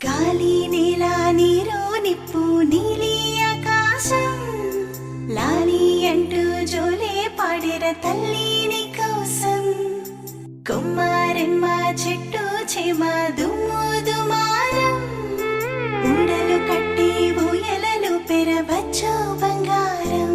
గాలి నేల నీరు నిప్పు నీలి ఆకాశం లాలి అంటూ జోలే పాడిర తల్లిని కోసం కొమ్మారెమ్మ చెట్టు చేమ దుమ్ము దుమారం ఊడలు కట్టి ఊయలలు పెరవచ్చు బంగారం.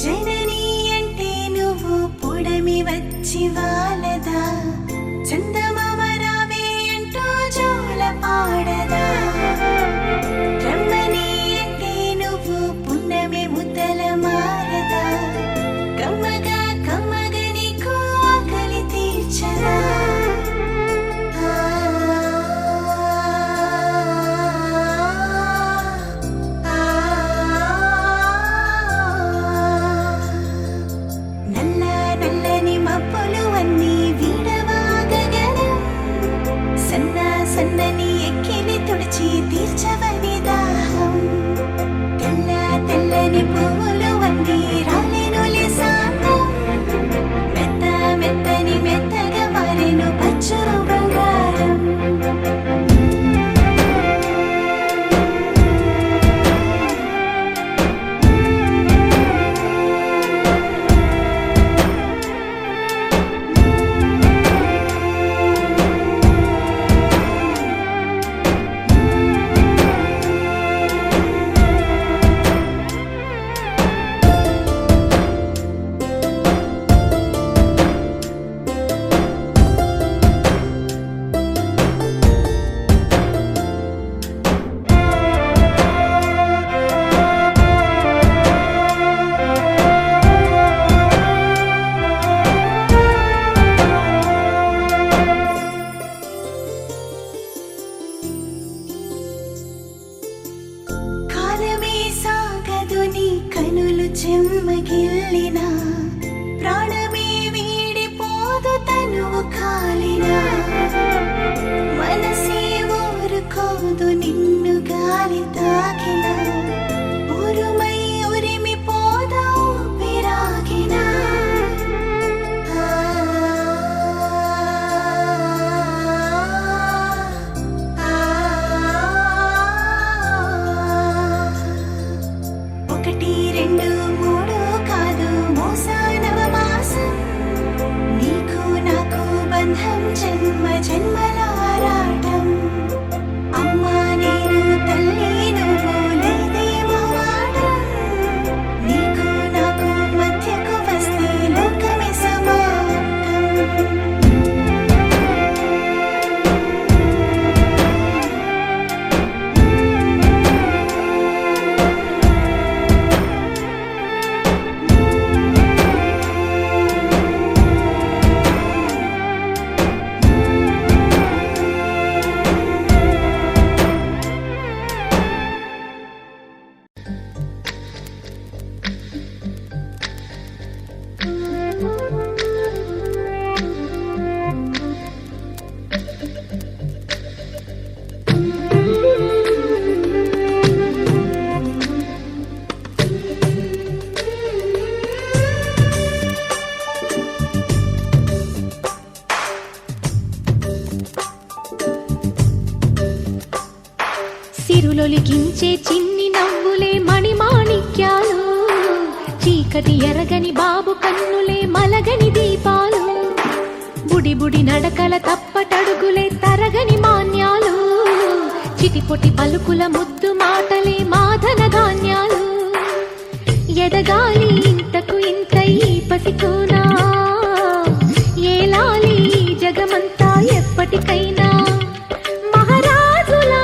జనని అంటే నువ్వు పొడమి వచ్చి వాలదా చందమామ రావే అంటూ జోల పాడదా రమ్మని అంటే నువ్వు పున్నమి ముద్దల మారదా కమ్మగా కమ్మగా నీకు ఆకలి తీర్చదా. సన్నని ఎక్కిలి తుడిచి తీర్చవని దాహం తెల్ల తెల్లని పువ్వులు వండి రాలేనులే సాంతం మెత్త మెత్తని మెత్తగా మారెను పచ్చు బంగారం. కనులు చెమ్మగిల్లిన ప్రాణమే వీడిపోదు తనువు కాలిన మనసే ఊరుకోదు నిన్ను గాలి తాకిన ఉరుమై ఉరిమి పోదా ఊపిరాగిన. ఒకటి రెండు మూడు కాదు మోసానవ మాసం నీకు నాకు బంధం జన్మ జన్మల ఆరాటం అమ్మా నేను తల్లి నువ్వు లేదేమో వాటం నీకు నాకు మధ్యకు వస్తే లోకమే సమాప్తం. సిరులొలికించే చిన్ని నవ్వులే మణిమాణిక్యాలు చీకటి ఎరగని బాబు కన్నులే మలగని దీపాలు బుడి బుడి నడకల తప్పటడుగులే తరగని మాన్యాలు చిటిపొటి పలుకుల ముద్దు మాటలే మాధన ధాన్యాలు ఎదగాలి ఇంతకు ఇంత ఈ పసికోనా ఏలాలి ఈ జగమంతా ఎప్పటికైనా మహారాజులా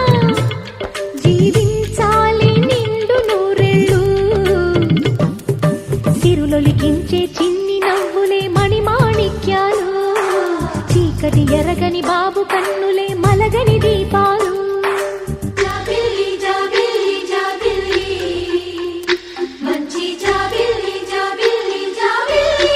జీవించాలి నిండు నూరేళ్ళు సిరులొలికించే చిన్ని నవ్వులే మణిమాణిక్యాలు చీకటి ఎరగని బాబు కన్నులే మలగని దీపాలు జాబిల్లి జాబిల్లి జాబిల్లి మంచి జాబిల్లి జాబిల్లి జాబిల్లి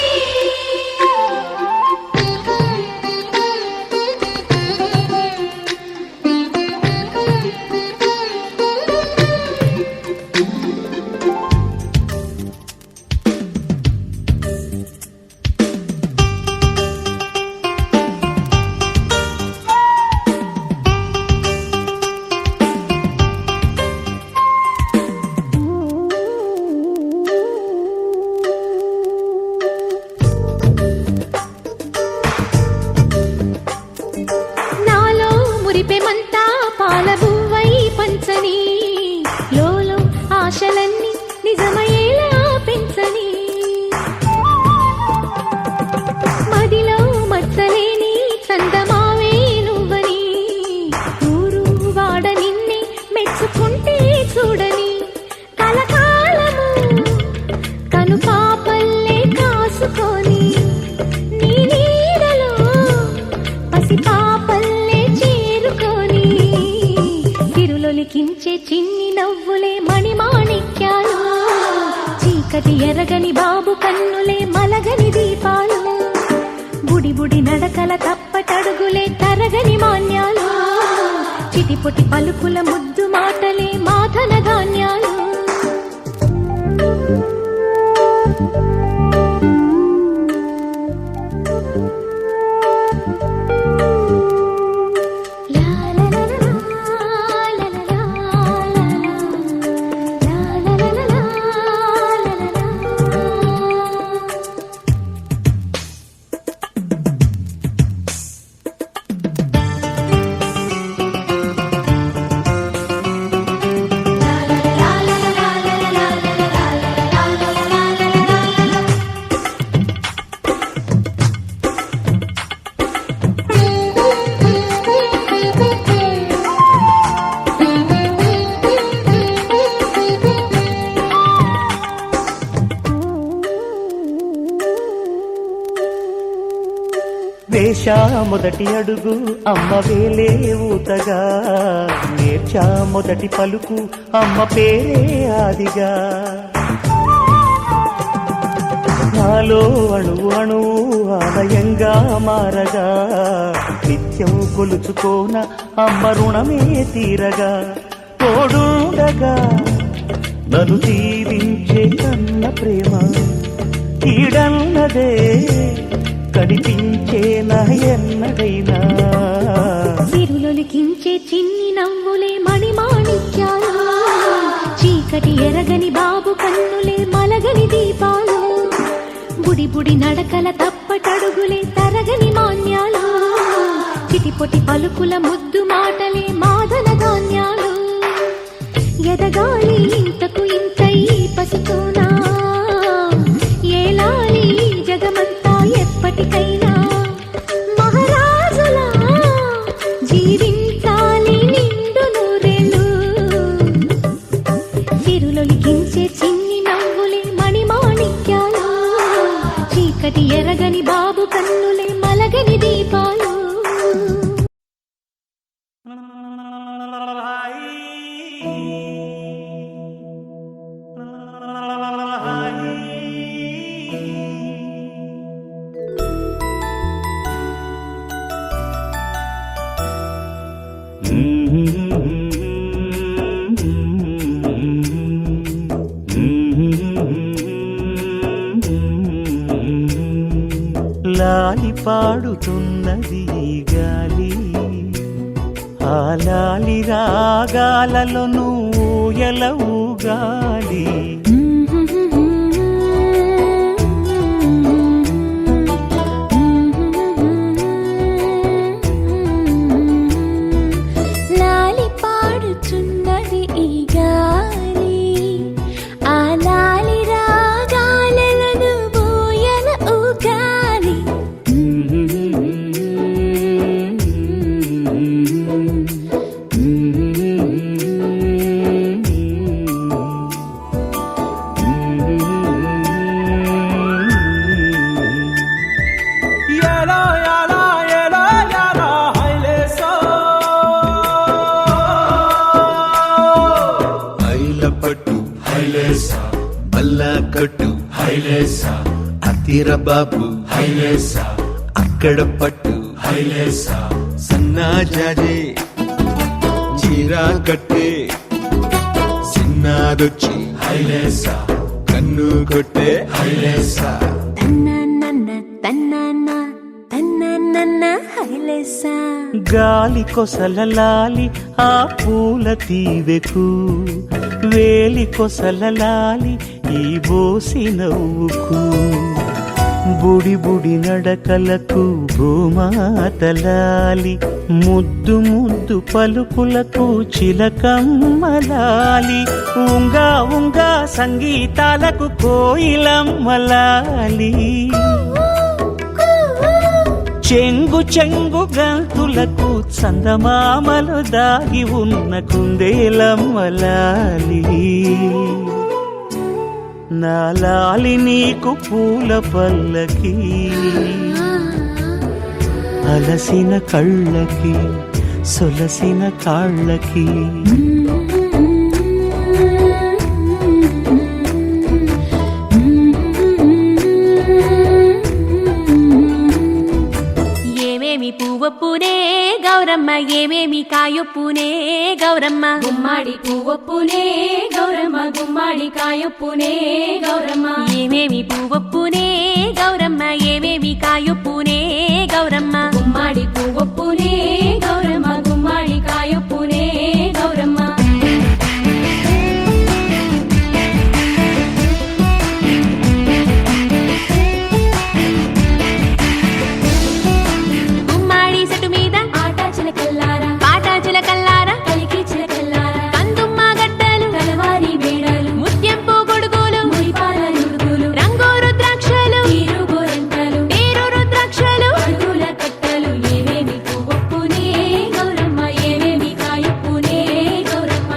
నాలో మురిపెమంతా పాలబువ్వై పంచని లోలో ఆశలన్నీ నిజమయ్యేలా పెంచని మదిలో మచ్చలేని చందమావే నువ్వని ఊరు వాడ నిన్నే మెచ్చుకుంటే చూడని కలకాలము కను పాపల్లే కాసుకొని నీ నీడలో పసి పాపల్లే చేరుకొని తిరులొలికించే చిన్ని నవ్వులే మణిమాణిక్యాలు చీకటి ఎరగని బాబు కన్నులే మలగని దీపాలు బుడి బుడి నడకల తప్పటడుగులే తరగని మాన్యాలు చిటిపొటి పలుకుల ముద్దు మాటలే మాధన ధాన్యాలు లా లా లా లా లా లా లా లా లా లా వేశా మొదటి అడుగు అమ్మ వేలే ఊతగా నేర్చా మొదటి పలుకు అమ్మ పేరే ఆదిగా నాలో అణువు అణువు ఆలయంగా మారగా నిత్యం కొలుచుకోన అమ్మ రుణమే తీరగా తోడుండగా నన్ను దీవించే అన్న ప్రేమ కీడన్నదే కనిపించే నా ఎన్నడైనా సిరులొలికించే చిన్ని నవ్వులే మణిమాణిక్యాలు చీకటి ఎరగని బాబు కన్నులే మలగని దీపాలు బుడి బుడి నడకల తప్పటడుగులే తరగని మాన్యాలు చిటిపొటి పలుకుల ముద్దు మాటలే మాధన ధాన్యాలు ఎదగాలి ఇంతకు ఇంత ఈ పసికోనా ఏలాలి ఈ జగమంతా ఎప్పటికైనా మహారాజులా జీవించాలి నిండు నూరేళ్ళు సిరులొలికించే చిన్ని నవ్వులే మణిమాణిక్యాలు చీకటి ఎరగని బాబు కన్నులే మలగని దీపాలు లాలి పాడుతున్నది ఈ గాలి ఆ లాలి రాగాలలో నువ్వు ఎలా ఊగాలి లాలి పాడు హైలేసా అత్తిర బాబు హైలేసా అక్కడ పట్టు హైలేసా సన్నా జాజే చీరా కట్టే సిన్నాదొచ్చి హైలేసా కన్ను కొట్టే హైలేసా తన్నన్న తన్నన్న తన్నన్న హైలేసా గాలి కొసలలాలి ఆ పూల తీవెకు వేలి కొసలలాలి ఈ బోసి నవ్వుకు బుడి బుడి నడకలకు భూమాతలాలి ముద్దు ముద్దు పలుకులకు చిలకమ్మలాలి ఉంగా ఉంగా సంగీతాలకు కోయిలమ్మలాలి చెంగు చెంగు గంతులకు చందమామలు దాగి ఉన్న కుందేలమ్మలాలి నాలాలి నీకు పూల పల్లకి అలసిన కళ్ళకి సొలసిన కాళ్ళకి ఏమేమి పువ్వొప్పునే గౌరమ్మ ఏమేమి కాయొప్పునే గౌరమ్మ గుమ్మాడి పువ్వొప్పునే గౌరమ్మ గుమ్మాడి కాయొప్పునే గౌరమ్మ ఏమేమి పువ్వొప్పునే గౌరమ్మ ఏమేమి కాయొప్పునే గౌరమ్మ గుమ్మాడి పువ్వొప్పునే గౌరమ్మ గుమ్మాడి కాయొప్పునే గౌరమ్మ గుమ్మాడి చెట్టు మీద ఆట చిలకల్లారా పాట చిలకల్లారా కలికి చిలకల్లారా కందుమ్మ గడ్డలు కలవారి మేడలు ముత్యంపు గొడుగులు మురిపాల నుడుగులు రంగు రుద్రాక్షలు తీరు గోరంటలు పేరు రుద్రాక్షలు అడుగుల కట్టలు ఏమేమి పువ్వొప్పునే గౌరమ్మ ఏమేమి కాయొప్పునే గౌరమ్మ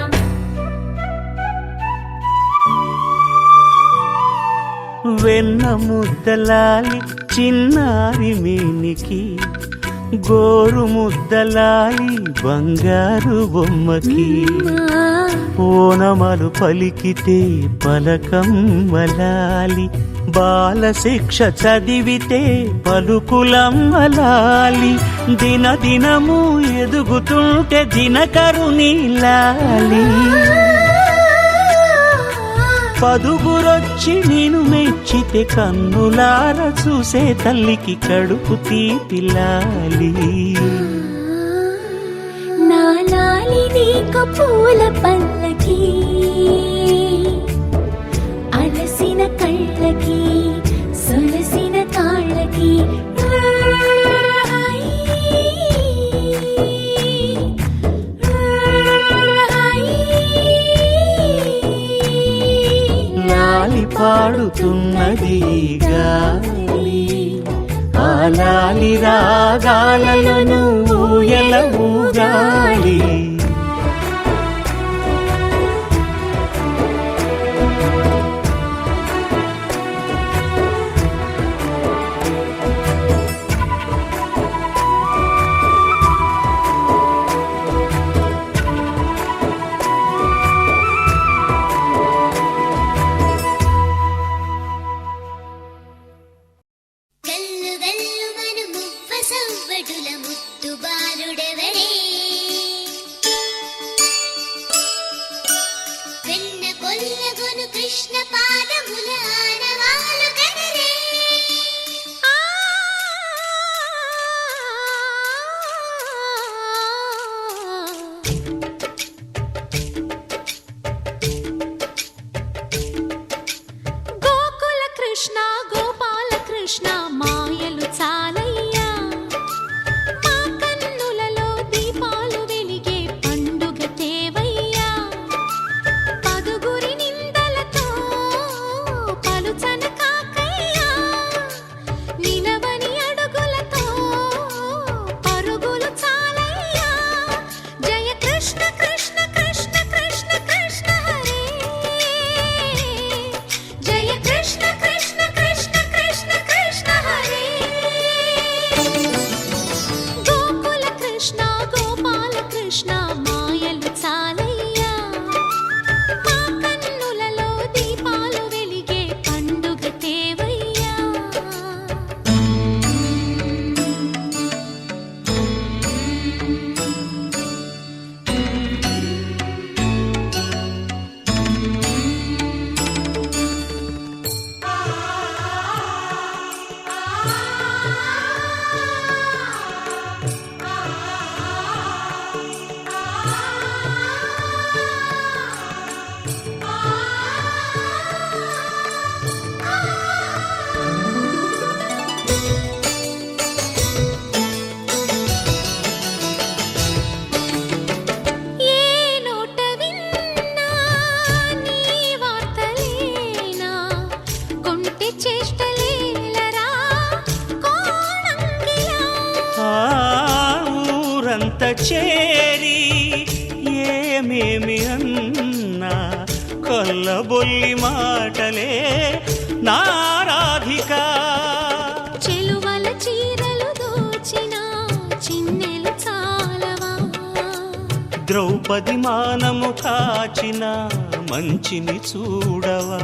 వెన్న ముద్దలాలి చిన్నారి మేనికి గోరు ముద్దలాలి బంగారు బొమ్మకి ఓనమలు పలికితే పలకమ్మలాలి బాల శిక్ష చదివితే పలుకులమ్మలాలి దిన దినము ఎదుగుతుంటే దినకరుని లాలి పదుగురొచ్చి నేను మెచ్చితే కన్నులార చూసే తల్లికి కడుపు తీపిలాలి నాలాలి నీకు పూల పల్లకి అలసిన కళ్ళకి సొలసిన కాళ్ళకి లాలి పాడుతున్నది గాలి ఆ లాలి రాగాలలో నువ్వు ఎలా ఊగాలి గల్లు గల్లు మను మువ్వ సవ్వడుల ముత్తు బాలుడెవడే ఏమేమి అన్నా కొల్లబొల్లి మాటలే నా రాధిక. చెలువల చీరలు దోచిన చిన్నెలు చాలవా, ద్రౌపది మానము కాచిన మంచిని చూడవా,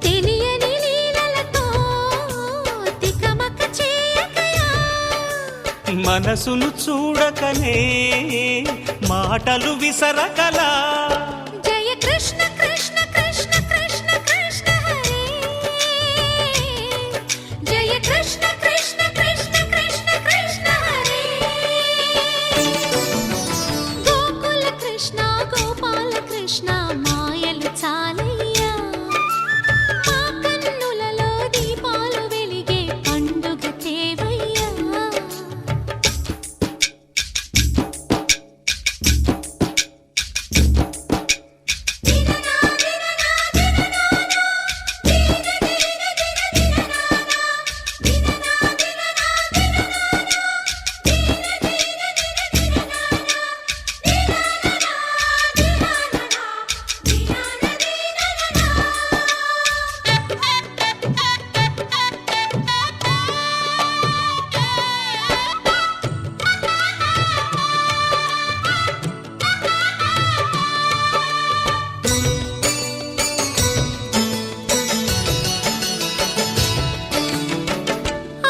తెలియని లీలలతో తికమక చేయకయా, మనసును చూడకనే మాటలు విసరకలా. జయ కృష్ణ కృష్ణ కృష్ణ కృష్ణ కృష్ణ హరే, జయ కృష్ణ కృష్ణ కృష్ణ కృష్ణ కృష్ణ హరే. గోకుల కృష్ణ గోపాల కృష్ణ మాయలు చాలయ్యా, మా కన్నులలో దీపాలు వెలిగే పండుగ తేవయ్యా.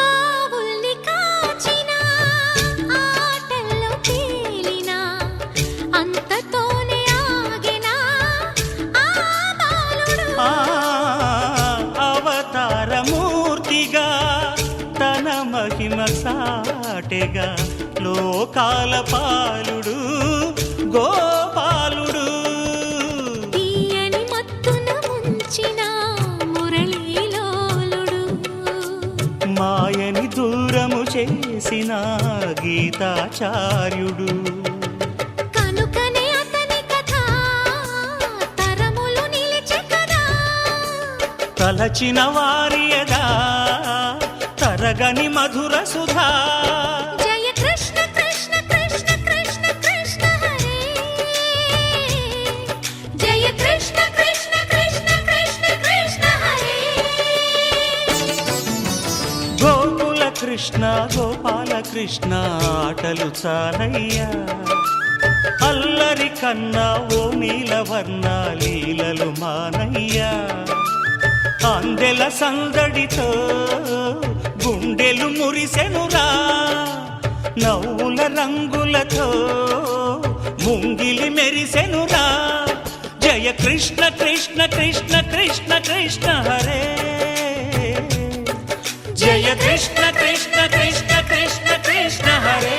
ఆవుల్ని కాచిన ఆటల్లో తేలిన అంతతోనే ఆగిన ఆ బాలుడు, ఆ అవతారమూర్తిగా తన మహిమ సాటెగా లోకాల పాలుడు గోపాలుడు. తీయని మత్తున ముంచిన మురళీలోలుడు, మాయని దూరము చేసిన గీతాచార్యుడు. కనుకనే అతని కథ తరములు నిలిచె కదా, తలచిన వారియదా తరగని మధుర సుధా. జయ కృష్ణ కృష్ణ కృష్ణ కృష్ణ కృష్ణ హరే, జయ కృష్ణ కృష్ణ కృష్ణ కృష్ణ కృష్ణ హరే. గోకుల కృష్ణ గోపాల కృష్ణ ఆటలు చాలయ్యా, అల్లరి కన్నా ఓ నీలవర్ణ లీలలు మానయ్యా. అందెల సందడితో గుండెలు మురిసెనురా, నవ్వుల రంగులతో ముంగిలి మెరిసెనురా. జయ కృష్ణ కృష్ణ కృష్ణ కృష్ణ కృష్ణ హరే, జయ కృష్ణ కృష్ణ కృష్ణ కృష్ణ కృష్ణ హరే.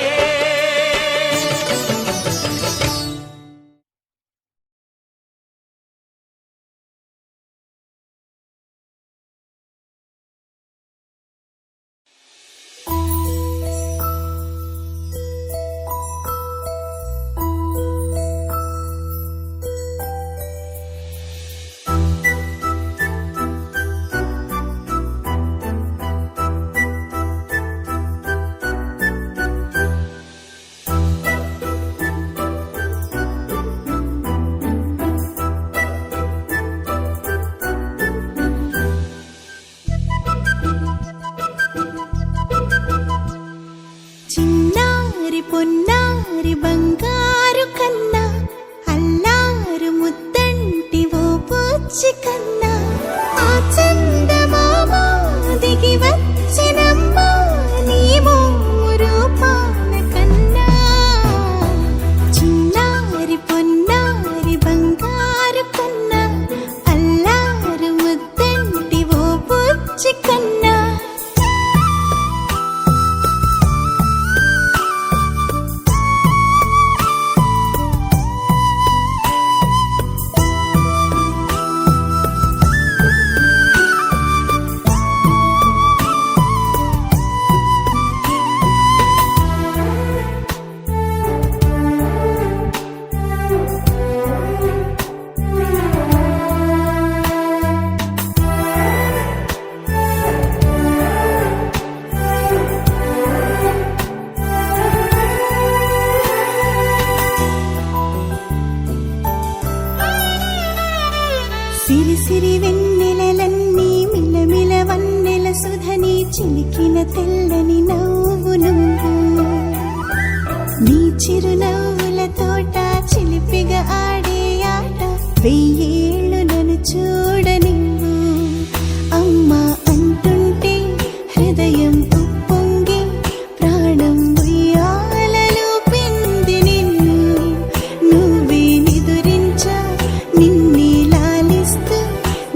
చిన్నారి పొన్నారి బంగారు కన్నా, అల్లారు ముద్దంటి ఓ పూచి కన్నా, ఆ చందమామ దిగి వచ్చినమ్మా నీ మోము రూపాల కన్నా. చిన్నారి పొన్నారి బంగారు కన్నా, అల్లారు ముద్దంటి ఓ పూచి కన్నా. సిరి సిరి వెన్నెలలన్నీ మిలమిల వన్నెల సుధని చిలికిన తెల్లని నవ్వు నువ్వు నీ చిరునవ్వుల తోట చిలిపిగా ఆడే ఆట వెయ్యేళ్ళు నన్ను చూడనివ్వు అమ్మా అంటుంటే హృదయం ఉప్పొంగి ప్రాణం ఉయ్యాలలో పింది నిన్ను నువ్వే నిదురించా నిన్నే లాలిస్తూ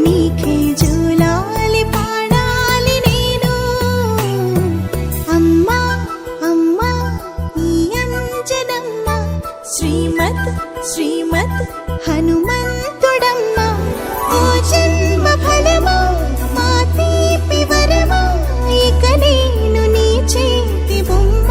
నీకే జోలాలి పాడాలి నేను అమ్మా అమ్మా ఈ అంజనమ్మ శ్రీమత్ శ్రీమత్ హనుమంతుడమ్మ ఓ జన్మ ఫలమా మా తీపి వరమా ఇక నేను నీ చేతి బొమ్మ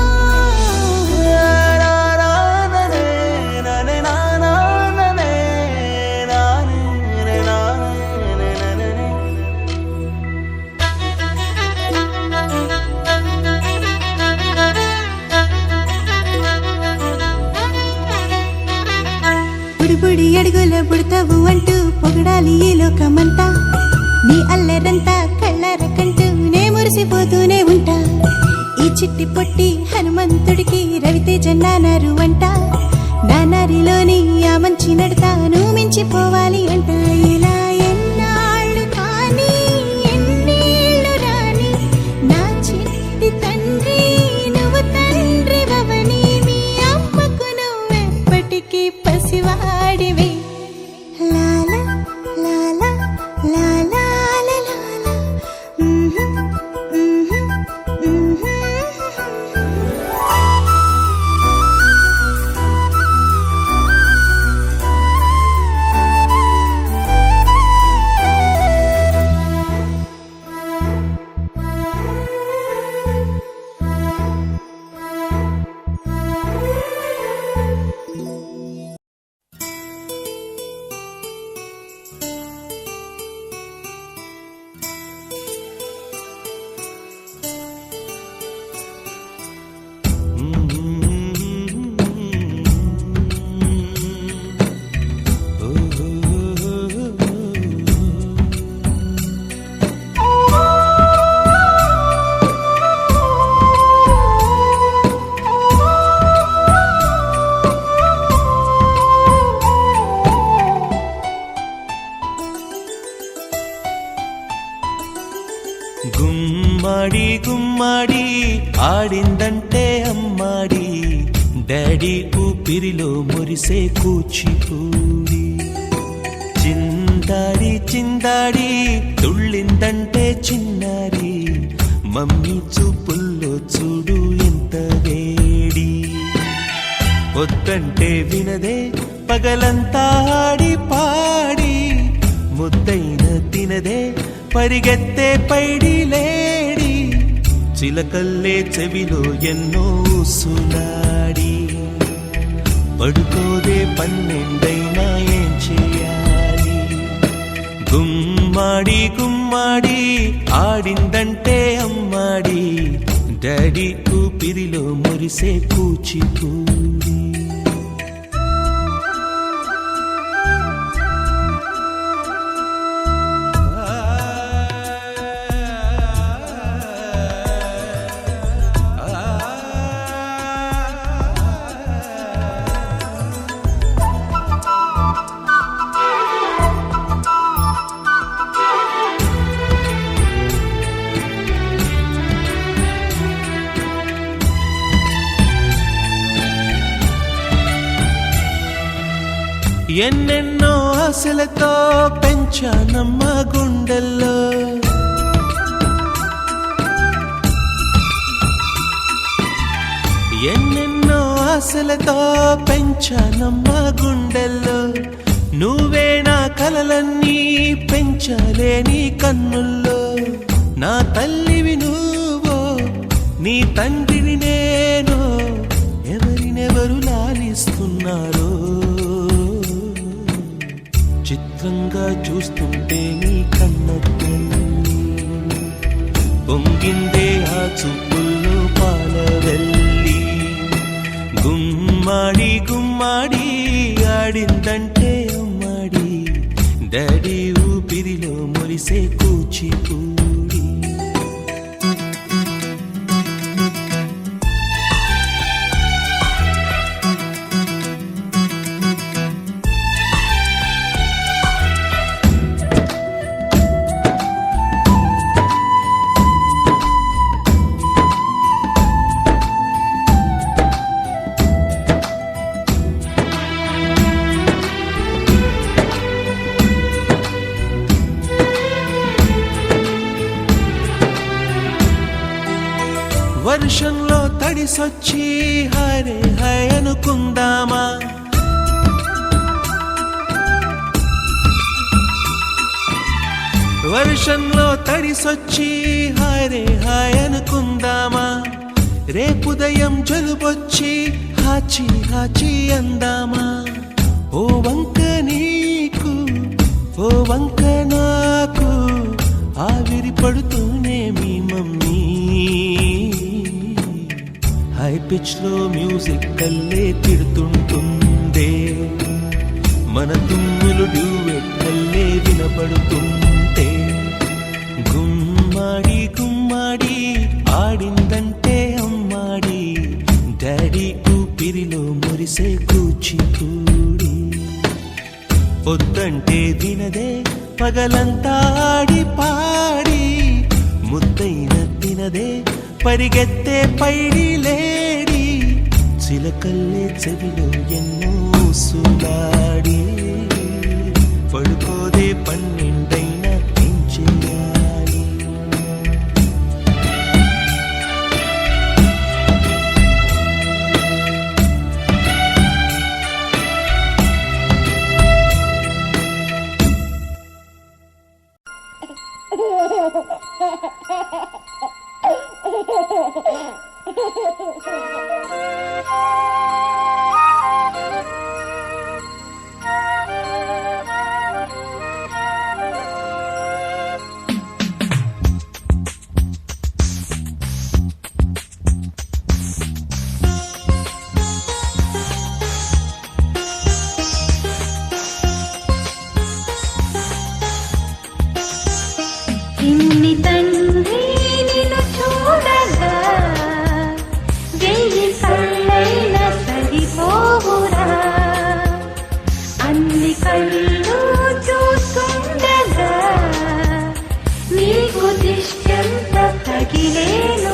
బుడిబుడి అడుగుల బుడతావు అంటూ పొగడాలి ఈ లోకమంతా నీ అల్లరంతా కళ్ళారకంటూ నే మురిసిపోతూనే ఉంటా ఈ చిట్టి పొట్టి హనుమంతుడికి రవితేజ నానారు అంట నానారిలోని ఆ మంచి నడతాను మించిపోవాలి అంట ఇలా ఎన్నాళ్ళు కానీ ఎన్నేళ్ళు రాని నా చిట్టి తండ్రి నువ్వు తండ్రి భవని మీ అమ్మకు నువ్వెప్పటికీ పసివాడివి లాల లాల లాల లాల గుమ్మడి గుమ్మడి ఆడిందంటే అమ్మాడి డాడీ ఊపిరిలో మురిసే కూచిపూడి చిందాడి చిందాడి తుళ్ళిందంటే చిన్నారి మమ్మీ చూపుల్లో చూడు ఎంత వేడి వద్దంటే వినదే పగలంతా ఆడి పాడి ముద్దైన తినదే పరిగెత్తే పైడి లేడి చిలకల్లే చెవిలో ఎన్నో సులాడి పడుకోదే పన్నెండైనా ఏం చేయాలి గుమ్మాడి గుమ్మాడి ఆడిందంటే అమ్మాడి డాడీ ఊపిరిలో మురిసే కూచిపూడి ఎన్నెన్నో ఆశలతో పెంచానమ్మ గుండెల్లో ఎన్నెన్నో ఆశలతో పెంచానమ్మ గుండెల్లో నువ్వే నా కలలన్నీ పెంచాలే నీ కన్నుల్లో నా తల్లివి నువ్వో నీ తండ్రిని నేను ఎవరినెవరు లాలిస్తున్నారో చిత్రంగా చూస్తుంటే నీ కన్నట్టు పొంగిందే ఆ చూపుల్లో పాలవెల్లి గుమ్మాడి గుమ్మాడి ఆడిందంటే అమ్మాడి డాడీ ఊపిరిలో మురిసే కూచిపూడి. వర్షంలో తడిసొచ్చి హరే హై అనుకుందామా, వర్షంలో తడిసొచ్చి హరే హై అనుకుందామా, రేపుదయం జలుబొచ్చి హాచి హాచి అందామా. ఓ వంక నీకు ఓ వంక నాకు ఆవిరి పడుతూనే మీ మమ్మీ, హై పిచ్ లో మ్యూజిక్ కల్లే తిడుతుంటుందే, మన తుమ్ములు డ్యూయెట్ కల్లే వినపడుతుంటే, గుమ్మాడి గుమ్మాడి ఆడిందంటే అమ్మాడి, డాడీ ఊపిరిలో మురిసే కూచిపూడి. పొద్దంటే వినదే పగలంతా ఆడి పాడి, ముద్దైన తినదే పరిగెత్తే పైడి లేడి, చిలకల్లే చెవిలో ఎన్నో సులాడి, పడుకోదే పన్నెండైనా ఏం చేయాలి. ఇన్ని తండ్రి నిన్ను చూడగా వెయ్యి కళ్ళైనా సరిపోవురా, అన్ని కళ్ళు చూస్తుండగా నీకు దిష్టంత తగిలేను